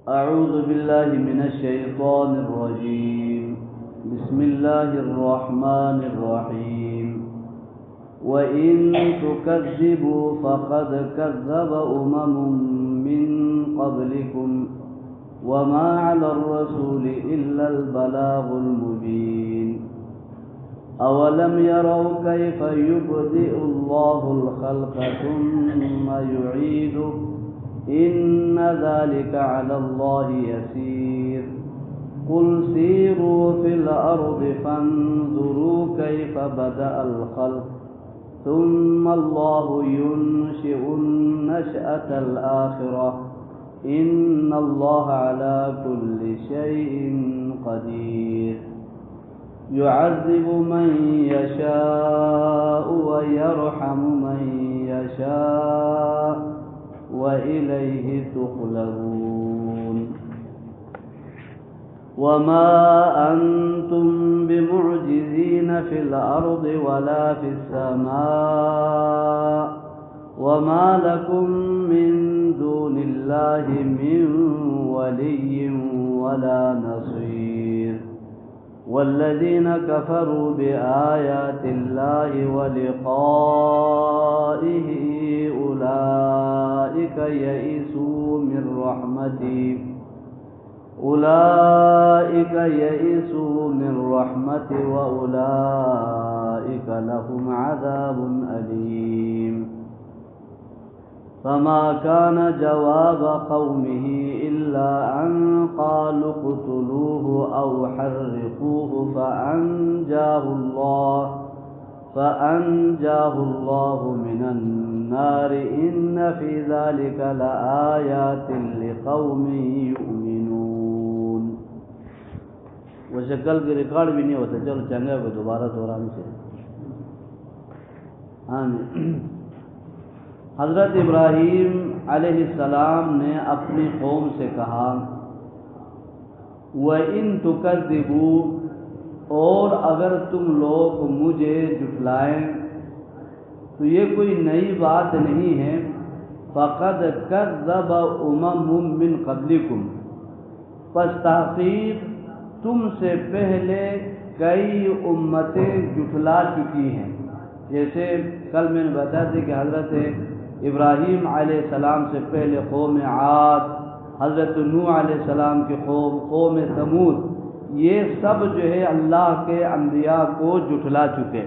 أعوذ بالله من الشيطان الرجيم. بسم الله الرحمن الرحيم. وإن تكذبوا فقد كذب من قبلكم وما على الرسول إلا البلاغ المبين. أولم يروا كيف يبدئ الله الخلق ثم يعيده إن ذلك على الله يسير. قل سيروا في الأرض فانظروا كيف بدأ الخلق ثم الله ينشئ النشأة الآخرة إن الله على كل شيء قدير. يعذب من يشاء ويرحم من يشاء وإليه تقلبون. وما أنتم بمعجزين في الأرض ولا في السماء وما لكم من دون الله من ولي ولا نصير. والذين كفروا بآيات الله ولقائه أولئك يئسوا من رحمتي وأولئك لهم عذاب أليم. فما كان جواب قومه إلا أن قالوا اقتلوه أو حرقوه فأنجاه الله من النار إن في ذلك لآيات لقوم يؤمنون. وہ شکل کی ریکارڈ بھی نہیں ہوتا. چلو چنگا ہے دوبارہ دوران سے. آمین. حضرت ابراہیم علیہ السلام نے اپنی قوم سے کہا وَإِن تُكَذِّبُوا، اور اگر تم لوگ مجھے جھٹلائیں تو یہ کوئی نئی بات نہیں ہے. فَقَدْ كَذَّبَ مِن قَبْلِكُمْ، پس تحقیق تم سے پہلے کئی امتیں جھٹلا چکی ہیں. جیسے کل میں نے بتایا تھا کہ حضرت ابراہیم علیہ السلام سے پہلے قوم عاد، حضرت نوح علیہ السلام کی قوم ثمود، یہ سب جو ہے اللہ کے انبیاء کو جھٹلا چکے.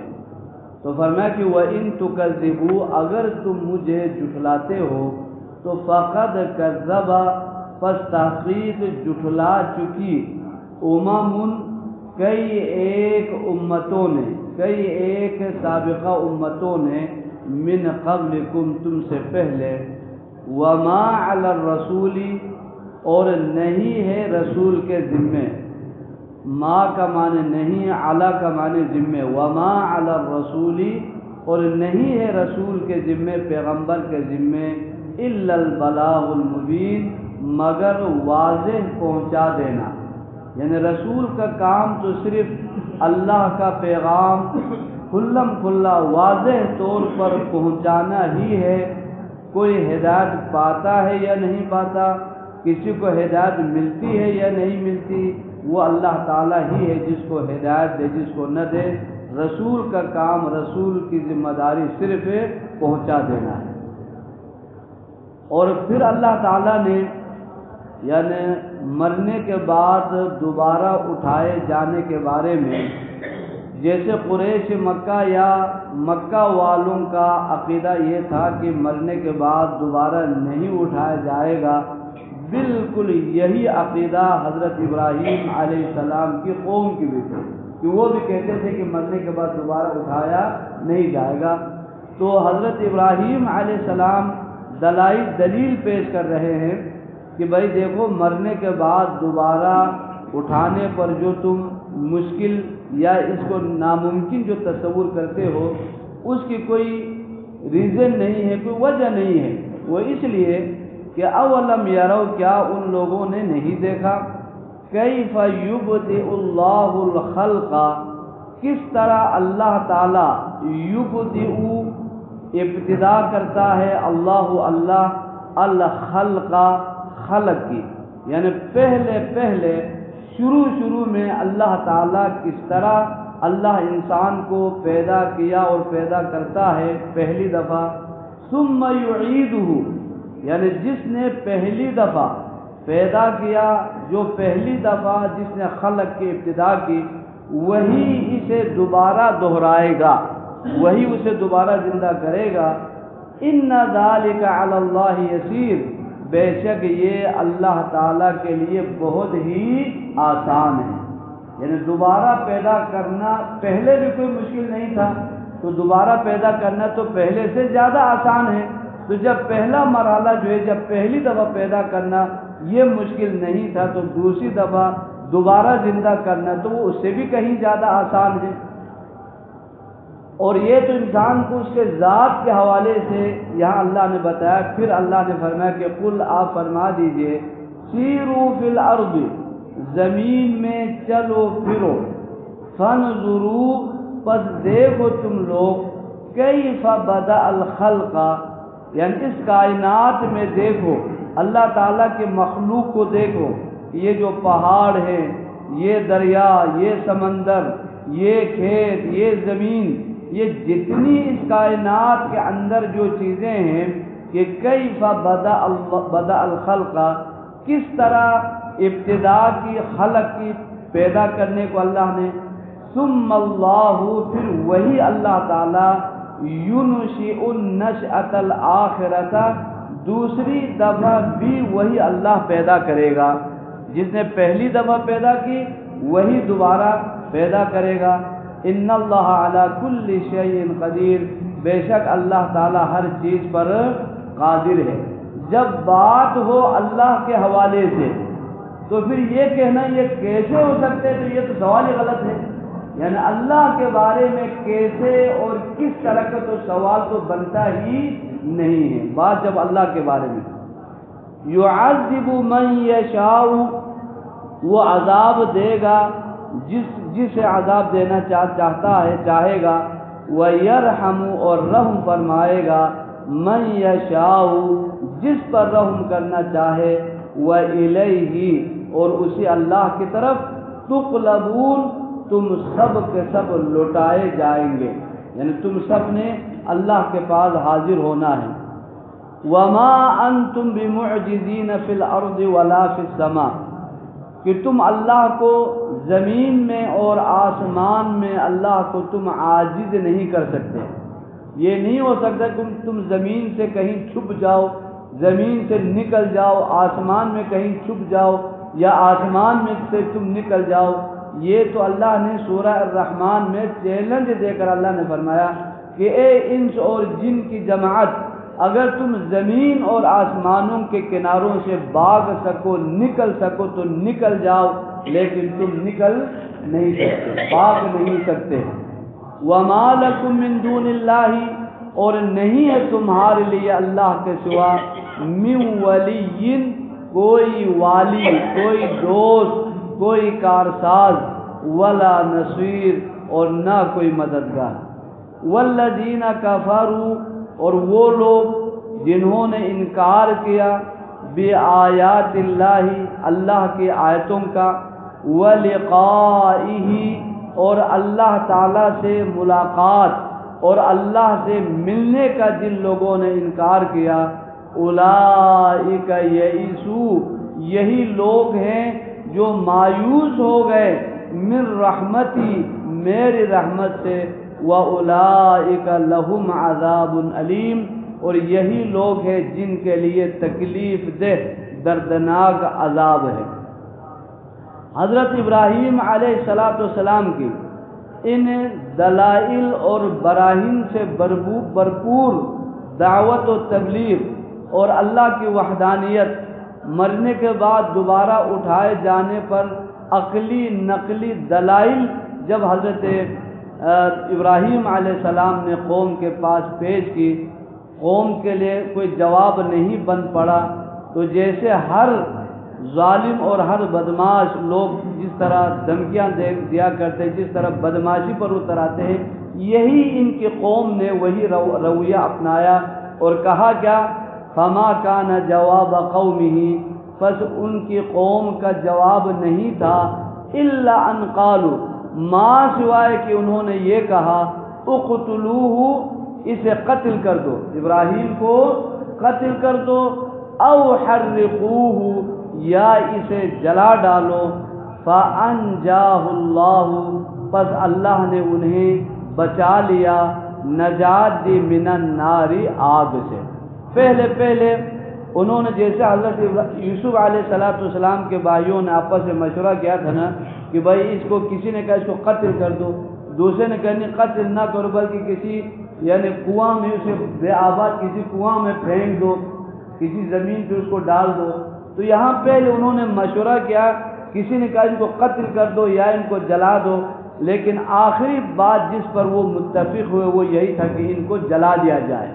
تو فرمایا کہ وَإِن تُكَذِّبُوا، اگر تم مجھے جھٹلاتے ہو تو فَقَدْ كَذَّبَ، پس تحقیق جھٹلا چکی کئی ایک سابقہ امتوں نے من قبلکم، تم سے پہلے. وما علی الرسول، اور نہیں ہے رسول کے ذمے. ما کا معنی نہیں، علی کا معنی ذمے. وما علی الرسول، اور نہیں ہے رسول کے ذمے، پیغمبر کے ذمے، الا البلاغ المبین، مگر واضح پہنچا دینا. یعنی رسول کا کام تو صرف اللہ کا پیغام کھلم کھلا واضح طور پر پہنچانا ہی ہے. کوئی ہدایت پاتا ہے یا نہیں پاتا، کسی کو ہدایت ملتی ہے یا نہیں ملتی، وہ اللہ تعالیٰ ہی ہے جس کو ہدایت دے، جس کو نہ دے. رسول کا کام، رسول کی ذمہ داری صرف پہنچا دینا ہے. اور پھر اللہ تعالیٰ نے یعنی مرنے کے بعد دوبارہ اٹھائے جانے کے بارے میں، جیسے قریش مکہ یا مکہ والوں کا عقیدہ یہ تھا کہ مرنے کے بعد دوبارہ نہیں اٹھایا جائے گا، بالکل یہی عقیدہ حضرت ابراہیم علیہ السلام کی قوم کی بھی تھی کہ وہ بھی کہتے تھے کہ مرنے کے بعد دوبارہ اٹھایا نہیں جائے گا. تو حضرت ابراہیم علیہ السلام دلیل پیش کر رہے ہیں کہ بھائی دیکھو، مرنے کے بعد دوبارہ اٹھانے پر جو تم مشکل یا اس کو ناممکن جو تصور کرتے ہو، اس کی کوئی ریزن نہیں ہے، کوئی وجہ نہیں ہے. وہ اس لیے کہ اولم یرو، کیا ان لوگوں نے نہیں دیکھا، کیف یبدئ اللہ الخلق، کس طرح اللہ تعالی یبدئ ابتدا کرتا ہے اللہ الخلق خلق کی. یعنی پہلے شروع میں اللہ تعالیٰ کس طرح اللہ انسان کو پیدا کیا اور پیدا کرتا ہے پہلی دفعہ، ثم یعیدہ، یعنی جس نے پہلی دفعہ پیدا کیا، جو پہلی دفعہ جس نے خلق کی ابتدا کی، وہی اسے دوبارہ دہرائے گا، وہی اسے دوبارہ زندہ کرے گا۔ ان ذالک علی اللہ یسیر، بے شک یہ اللہ تعالیٰ کے لیے بہت ہی آسان ہے۔ یعنی دوبارہ پیدا کرنا پہلے بھی کوئی مشکل نہیں تھا، تو دوبارہ پیدا کرنا تو پہلے سے زیادہ آسان ہے۔ تو جب پہلا مرحلہ جو ہے، جب پہلی دفعہ پیدا کرنا یہ مشکل نہیں تھا، تو دوسری دفعہ دوبارہ زندہ کرنا تو وہ اس سے بھی کہیں زیادہ آسان ہے۔ اور یہ تو انسان کو اس کے ذات کے حوالے سے یہاں اللہ نے بتایا۔ پھر اللہ نے فرمایا کہ قل، آپ فرما دیجئے، سیروا فی الارض، زمین میں چلو پھرو، فانظروا، پس دیکھو تم لوگ، کیف بدأ الخلق، یعنی اس کائنات میں دیکھو، اللہ تعالیٰ کے مخلوق کو دیکھو، یہ جو پہاڑ ہیں، یہ دریا، یہ سمندر، یہ کھیت، یہ زمین، یہ جتنی اس کائنات کے اندر جو چیزیں ہیں، کہ کیف بدأ الخلق، کس طرح ابتدا کی، خلق کی، پیدا کرنے کو اللہ نے، ثم اللہ، پھر وہی اللہ تعالیٰ، ينشئ النشأۃ الآخرۃ، دوسری دفعہ بھی وہی اللہ پیدا کرے گا، جس نے پہلی دفعہ پیدا کی وہی دوبارہ پیدا کرے گا۔ ان اللہ علی کل شیء قدیر، بے شک اللہ تعالی ہر چیز پر قادر ہے۔ جب بات ہو اللہ کے حوالے سے تو پھر یہ کہنا یہ کیسے ہو سکتے، تو یہ تو سوال ہی غلط ہے۔ یعنی اللہ کے بارے میں کیسے اور کس طرح کا تو سوال تو بنتا ہی نہیں ہے۔ بات جب اللہ کے بارے میں، یعذب من یشاء، وہ عذاب دے گا جسے عذاب دینا چاہتا ہے، چاہے گا، ویرحم، اور رحم فرمائے گا، من یشاء، جس پر رحم کرنا چاہے، وإلیہ، اور اسی اللہ کی طرف، تقلبون، تم سب کے سب لوٹائے جائیں گے، یعنی تم سب نے اللہ کے پاس حاضر ہونا ہے۔ وما انتم بمعجزین فی الارض ولا فی السماء، کہ تم اللہ کو زمین میں اور آسمان میں اللہ کو تم عاجز نہیں کر سکتے۔ یہ نہیں ہو سکتا کہ تم زمین سے کہیں چھپ جاؤ، زمین سے نکل جاؤ، آسمان میں کہیں چھپ جاؤ، یا آسمان میں سے تم نکل جاؤ۔ یہ تو اللہ نے سورہ الرحمن میں چیلنج دے کر اللہ نے فرمایا کہ اے انس اور جن کی جماعت، اگر تم زمین اور آسمانوں کے کناروں سے بھاگ سکو، نکل سکو تو نکل جاؤ، لیکن تم نکل نہیں سکتے، بھاگ نہیں سکتے۔ وما لکم من دون اللہ، اور نہیں ہے تمہارے لیے اللہ کے سوا، من ولی، کوئی والی، کوئی دوست، کوئی کارساز، ولا نصیر، اور نہ کوئی مددگار۔ والذین کفروا، اور وہ لوگ جنہوں نے انکار کیا، بآیات اللہ، اللہ کی آیتوں کا، ولقائہ، اور اللہ تعالیٰ سے ملاقات اور اللہ سے ملنے کا جن لوگوں نے انکار کیا، اولئک یئسوا، یہی لوگ ہیں جو مایوس ہو گئے، من رحمتی، میری رحمت سے، وَأُولَئِكَ لَهُمْ عَذَابٌ علیم، اور یہی لوگ ہیں جن کے لیے تکلیف دہ دردناک عذاب ہے۔ حضرت ابراہیم علیہ السلام کی ان دلائل اور براہین سے بھرپور دعوت و تبلیغ اور اللہ کی وحدانیت، مرنے کے بعد دوبارہ اٹھائے جانے پر عقلی نقلی دلائل جب حضرت ابراہیم علیہ السلام نے قوم کے پاس پیش کی، قوم کے لیے کوئی جواب نہیں بن پڑا، تو جیسے ہر ظالم اور ہر بدماش لوگ جس طرح دھمکیاں دیا کرتے، جس طرح بدماشی پر اتر آتے ہیں، یہی ان کی قوم نے وہی رویہ اپنایا اور کہا کیا، فما کان جواب قومہ، پس ان کی قوم کا جواب نہیں تھا الا ان قالوا ما سوائے کہ انہوں نے یہ کہا اقتلوہ اسے قتل کر دو، ابراہیم کو قتل کر دو، او حرقوہ یا اسے جلا ڈالو، فانجاہ اللہ پس اللہ نے انہیں بچا لیا، نجات دی من النار آگ سے۔ پہلے انہوں نے جیسے حضرت یوسف علیہ السلام کے بھائیوں نے آپس میں مشورہ کیا تھا نا کہ بھائی اس کو، کسی نے کہا اس کو قتل کر دو، دوسرے نے کہا نہیں قتل نہ کرو بلکہ کسی یعنی کنواں میں اسے بے آباد کسی کنواں میں پھینک دو، کسی زمین پہ اس کو ڈال دو۔ تو یہاں پہلے انہوں نے مشورہ کیا، کسی نے کہا ان کو قتل کر دو یا ان کو جلا دو، لیکن آخری بات جس پر وہ متفق ہوئے وہ یہی تھا کہ ان کو جلا دیا جائے،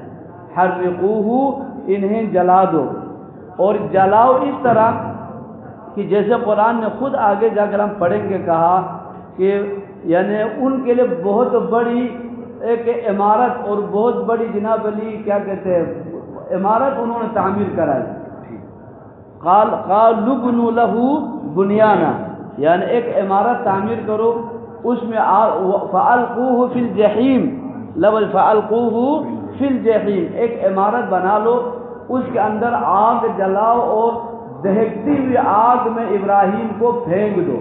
حرقوہ انہیں جلا دو۔ اور جلاؤ اس طرح کہ جیسے قرآن نے خود آگے جا کر ہم پڑھیں گے کہا کہ یعنی ان کے لیے بہت بڑی ایک عمارت اور بہت بڑی جناب علی کیا کہتے ہیں عمارت انہوں نے تعمیر کرائی، قالوا بنوا له بنیانا، یعنی ایک عمارت تعمیر کرو، اس میں فالقوہ فی الجحیم، لفظ فالقوہ فی الجحیم، ایک عمارت بنا لو، اس کے اندر آگ جلاؤ اور دہکتی ہوئی آگ میں ابراہیم کو پھینک دو۔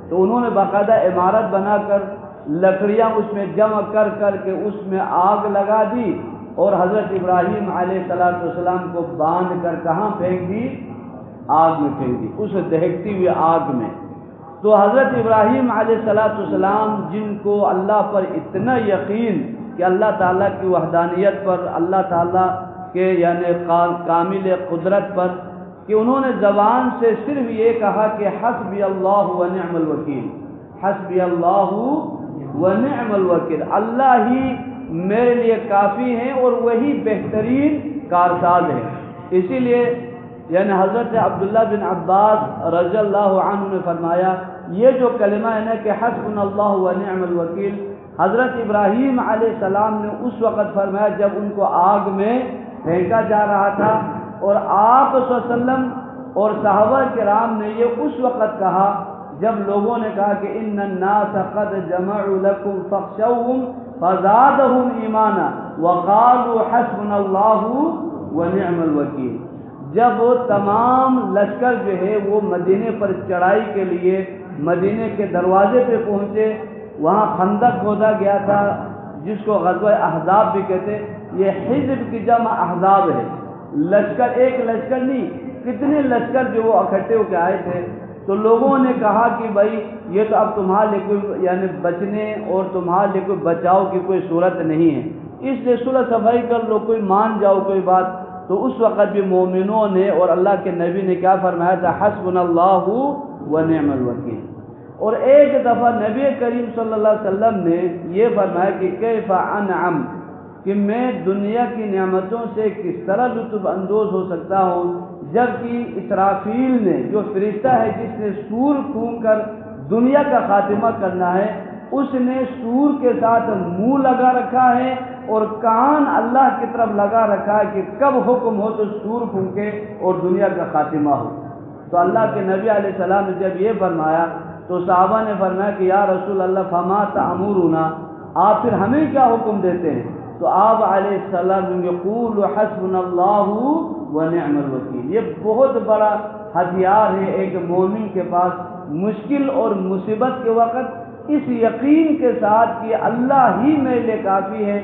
تو انہوں نے باقاعدہ عمارت بنا کر لکڑیاں اس میں جمع کر کے اس میں آگ لگا دی اور حضرت ابراہیم علیہ السلام کو باندھ کر کہاں پھینک دی؟ آگ میں پھینک دی، اس دہکتی ہوئی آگ میں۔ تو حضرت ابراہیم علیہ السلام جن کو اللہ پر اتنا یقین کہ اللہ تعالیٰ کی وحدانیت پر، اللہ تعالیٰ کے یعنی کامل قدرت پر، کہ انہوں نے زبان سے صرف یہ کہا کہ حسبی اللہ و نعم الوکیل، حسبی اللہ و نعم الوکیل، اللہ ہی میرے لیے کافی ہیں اور وہی بہترین کارساز ہے۔ اسی لیے یعنی حضرت عبداللہ بن عباس رضی اللہ عنہ نے فرمایا یہ جو کلمہ ہے نا کہ حسبنا اللہ و نعم الوکیل، حضرت ابراہیم علیہ السلام نے اس وقت فرمایا جب ان کو آگ میں پھینکا جا رہا تھا، اور آپ صلی اللہ علیہ وسلم اور صحابہ کرام نے یہ اس وقت کہا جب لوگوں نے کہا کہ ان الناس قد جمعوا لكم فاخشوهم فزادهم ایمانا وقالوا حسبنا اللہ ونعم الوکیل۔ جب تمام لشکر جو ہے وہ مدینے پر چڑھائی کے لیے مدینے کے دروازے پہ پہنچے، وہاں خندق کھودا گیا تھا جس کو غزوہ احزاب بھی کہتے، یہ حزب کی جمع احزاب ہے، لشکر ایک لشکر نہیں، کتنے لشکر جو وہ اکٹھے ہو کے آئے تھے۔ تو لوگوں نے کہا کہ بھائی یہ تو اب تمہارے لیے کوئی یعنی بچنے اور تمہارے لیے کوئی بچاؤ کی کوئی صورت نہیں ہے، اس لیے صلح صفائی کر لو، کوئی مان جاؤ کوئی بات۔ تو اس وقت بھی مومنوں نے اور اللہ کے نبی نے کیا فرمایا تھا؟ حسبنا اللہ و نعم الوکیل۔ اور ایک دفعہ نبی کریم صلی اللہ علیہ وسلم نے یہ فرمایا کہ کیف انعم، کہ میں دنیا کی نعمتوں سے کس طرح لطف اندوز ہو سکتا ہوں جبکہ اسرافیل نے جو فرشتہ ہے جس نے سور پھونک کر دنیا کا خاتمہ کرنا ہے، اس نے سور کے ساتھ منہ لگا رکھا ہے اور کان اللہ کی طرف لگا رکھا ہے کہ کب حکم ہو تو سور پھونکے اور دنیا کا خاتمہ ہو۔ تو اللہ کے نبی علیہ السلام نے جب یہ فرمایا تو صحابہ نے فرمایا کہ یا رسول اللہ فما تأمرنا، آپ پھر ہمیں کیا حکم دیتے ہیں؟ تو آپ علیہ السلام یقول حسبنا اللہ و نعم الوکیل۔ یہ بہت بڑا ہتھیار ہے ایک مومن کے پاس مشکل اور مصیبت کے وقت اس یقین کے ساتھ کہ اللہ ہی میرے لیے کافی ہے،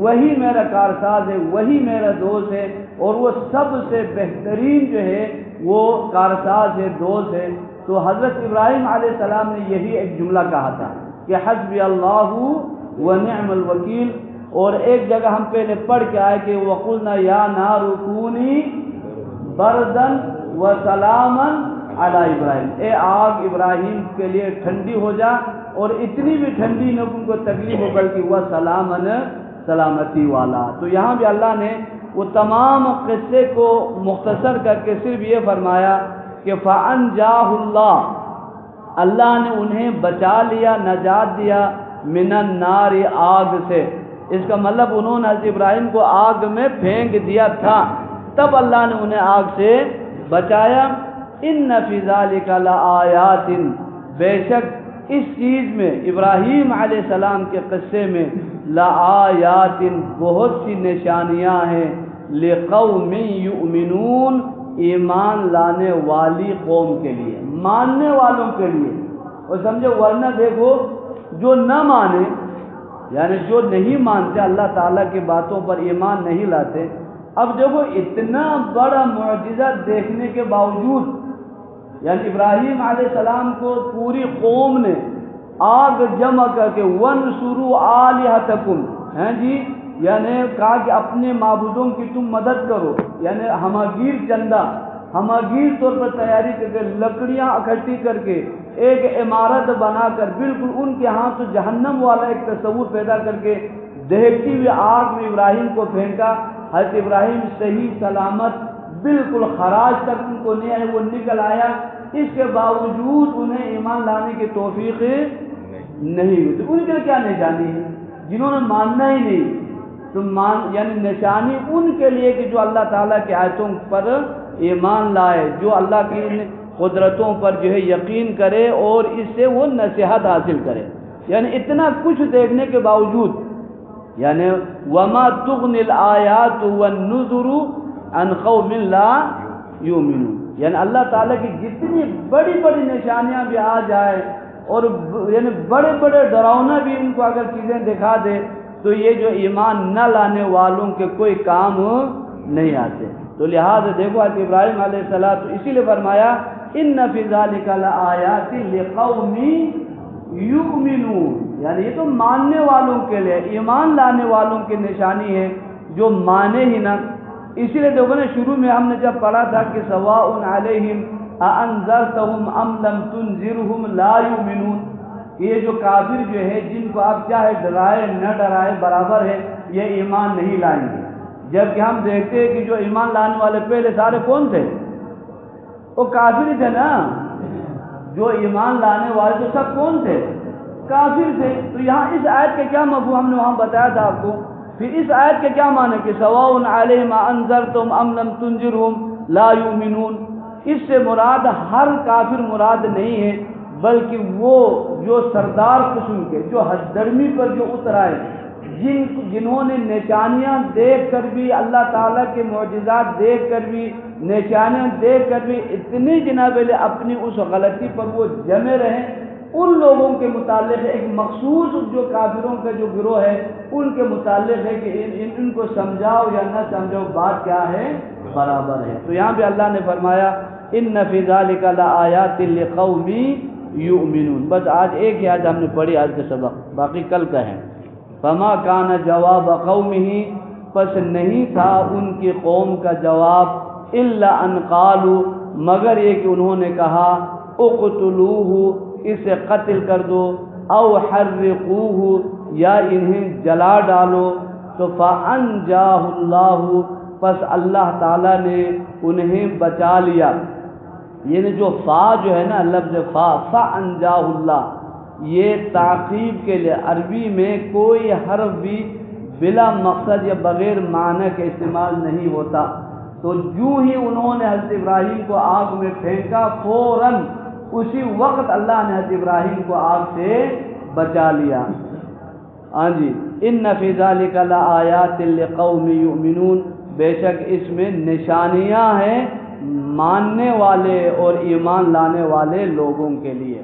وہی میرا کارساز ہے، وہی میرا دوست ہے، اور وہ سب سے بہترین جو ہے وہ کارساز ہے، دوست ہے۔ تو حضرت ابراہیم علیہ السلام نے یہی ایک جملہ کہا تھا کہ حسبی اللہ و نعم الوکیل۔ اور ایک جگہ ہم پہلے پڑھ کے آئے کہ وَقُلْنَا يَا نَارُ كُونِي بَرْدًا وَسَلَامًا عَلَى ابراہیم، اے آگ ابراہیم کے لیے ٹھنڈی ہو جا، اور اتنی بھی ٹھنڈی نہ ان کو تکلیف ہو بلکہ وہ سلامتی والا۔ تو یہاں بھی اللہ نے وہ تمام قصے کو مختصر کر کے صرف یہ فرمایا کہ فَأَنْجَاهُ اللَّهُ، اللہ نے انہیں بچا لیا، نجات دیا، مِنَ النَّارِ آگ سے۔ اس کا مطلب انہوں نے حضرت ابراہیم کو آگ میں پھینک دیا تھا، تب اللہ نے انہیں آگ سے بچایا۔ ان فی ذالک لآیات، بے شک اس چیز میں ابراہیم علیہ السلام کے قصے میں لآیات بہت سی نشانیاں ہیں، لقوم یؤمنون ایمان لانے والی قوم کے لیے، ماننے والوں کے لیے۔ اور سمجھو ورنہ دیکھو جو نہ مانے، یعنی جو نہیں مانتے اللہ تعالیٰ کی باتوں پر ایمان نہیں لاتے، اب دیکھو اتنا بڑا معجزہ دیکھنے کے باوجود، یعنی ابراہیم علیہ السلام کو پوری قوم نے آگ جمع کر کے وَانْصُرُوا آلِهَتَكُمْ، ہیں جی، یعنی کہا کہ اپنے معبودوں کی تم مدد کرو، یعنی ہماگیر چندہ، ہماگیر طور پر تیاری کر کے لکڑیاں اکٹھی کر کے ایک عمارت بنا کر بالکل ان کے ہاں تو جہنم والا ایک تصور پیدا کر کے دہکتی ہوئی آگ میں ابراہیم کو پھینکا۔ حضرت ابراہیم صحیح سلامت بالکل خراج تک ان کو نہیں آئے، وہ نکل آیا، اس کے باوجود انہیں ایمان لانے کی توفیق نہیں ہوئی۔ تو ان کے کیا نشانی ہے؟ جنہوں نے ماننا ہی نہیں تو یعنی نشانی ان کے لیے کہ جو اللہ تعالیٰ کی آیتوں پر ایمان لائے، جو اللہ کی قدرتوں پر جو ہے یقین کرے اور اس سے وہ نصیحت حاصل کرے۔ یعنی اتنا کچھ دیکھنے کے باوجود، یعنی وما تغنی الآیات والنذر عن قوم لا یؤمنون، یعنی اللہ تعالیٰ کی جتنی بڑی بڑی نشانیاں بھی آ جائے اور یعنی بڑے بڑے ڈراؤنا بھی ان کو اگر چیزیں دکھا دے تو یہ جو ایمان نہ لانے والوں کے کوئی کام نہیں آتے۔ تو لہٰذا دیکھو حضرت ابراہیم علیہ السلام تو اسی لیے فرمایا ان فی ذالک لآیات لقوم یؤمنون، یعنی یہ تو ماننے والوں کے لیے، ایمان لانے والوں کی نشانی ہے، جو مانے ہی نہ۔ اسی لیے دیکھو نا شروع میں ہم نے جب پڑھا تھا کہ سواء علیہم اانذرتہم ام لم تنذرہم لا یؤمنون، یہ جو کافر جو ہے جن کو آپ چاہے ڈرائے نہ ڈرائے برابر ہے، یہ ایمان نہیں لائیں گے۔ جبکہ ہم دیکھتے ہیں کہ جو ایمان لانے والے پہلے سارے کون تھے؟ وہ کافر تھے نا، جو ایمان لانے والے تو سب کون تھے؟ کافر تھے۔ تو یہاں اس آیت کے کیا مفہوم ہم نے وہاں بتایا تھا آپ کو، پھر اس آیت کے کیا معنی کہ سواء علیہم انذرتم ام لم تنذرہم لا یؤمنون، اس سے مراد ہر کافر مراد نہیں ہے، بلکہ وہ جو سردار قسم کے، جو حد درمی پر جو اتر آئے، جنہوں نے نشانیاں دیکھ کر بھی، اللہ تعالیٰ کے معجزات دیکھ کر بھی، نشانیاں دیکھ کر بھی اتنی جناب اپنی اس غلطی پر وہ جمے رہے، ان لوگوں کے متعلق ایک مخصوص جو کافروں کا جو گروہ ہے ان کے متعلق ہے کہ ان کو سمجھاؤ یا نہ سمجھاؤ بات کیا ہے؟ برابر ہے۔ تو یہاں پہ اللہ نے فرمایا ان فی ذالک لآیات لقوم یؤمنون۔ بس آج ایک ہی آج ہم نے پڑھی آج کا سبق، باقی کل کا ہے۔ فما کان جواب قومہ، پس نہیں تھا ان کی قوم کا جواب، الا ان قالوا، مگر یہ کہ انہوں نے کہا اقتلوہ، اسے قتل کر دو، او حرقوہ، یا انہیں جلا ڈالو۔ تو فانجاہ اللہ، پس اللہ تعالیٰ نے انہیں بچا لیا۔ یعنی جو فا جو ہے نا لفظ فانجاہ اللہ، یہ تعقیب کے لیے عربی میں کوئی حرف بھی بلا مقصد یا بغیر معنی کے استعمال نہیں ہوتا۔ تو جو ہی انہوں نے حضرت ابراہیم کو آگ میں پھینکا، فوراً اسی وقت اللہ نے حضرت ابراہیم کو آگ سے بچا لیا۔ ہاں جی، ان فی ذالک لآیات لقوم یؤمنون، بے شک اس میں نشانیاں ہیں ماننے والے اور ایمان لانے والے لوگوں کے لیے۔